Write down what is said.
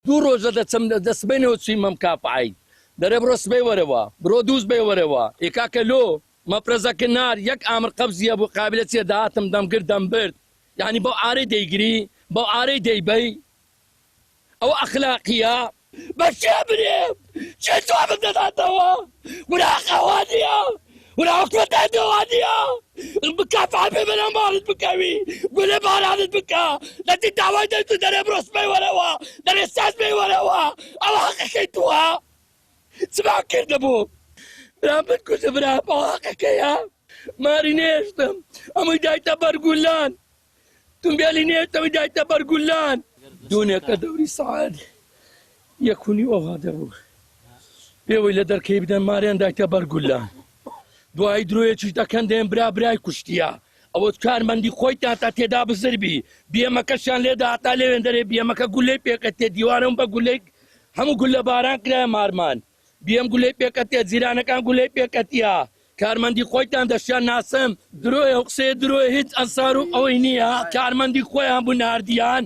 دوو ڕۆژە دەسبێنەوە چووی مەمکافعی دەرێ بڕۆ سبەی وەرەوە بڕۆ دووس بێ وەرەوە ئێکاکە لۆ مەپرەزەکردنار یەک ئامر قەبزیە بۆ قابلەتیە داهاتم دەمگر دەمبرد یعنی بۆ ئارەی دەیگری بۆ ئارەی دەیبەی ئەو ئەخلاقیە بەشێ برێم چێ جوابم دەداتەوە وراقەوا نییە وراوەکوەدادەوا نییە بکافع بێ بەرەم باڵت بکەوی گولێ باڵانت بکە لەتی داوای دەیت دەرێ بڕۆ سبەی وەرەوە دەرێ ساز بێ وەرەوە ئەوە حەقەکەی تووە چما کردبوو برام بتکوژە برا ئەو حەقەکەیە ماری نێشتم ئەمەی دایتە بەرگولان تونبێلی نێشتەوەی دایتە بەرگولان دوونێکە دەوری سەعادی یەکونی ئەوها دەبوو پێوەی لە دەرکەی بدەن ماریان دایتە بەرگولان دوای درۆیەکیش دەکەن دێن برا برای کوشتیە ئەوە کارمەندی خۆیتان تا تێدا بزربی بێمەکەشان لێدا هەتا لێوێن دەرێ بێمەکە گولەی پێکەتێ دیوارم بە گولەی هەموو گولە باران کرایە مارمان بێم گولەی پێکەتێ جیرانەکان گولەی پێکەتیە کارمەندی خۆیتان دەشیان ناسم درۆیە قسەیە درۆی هیچ ئەنسار و ئەوەی نییە کارمەندی خۆیان بوو ناردیان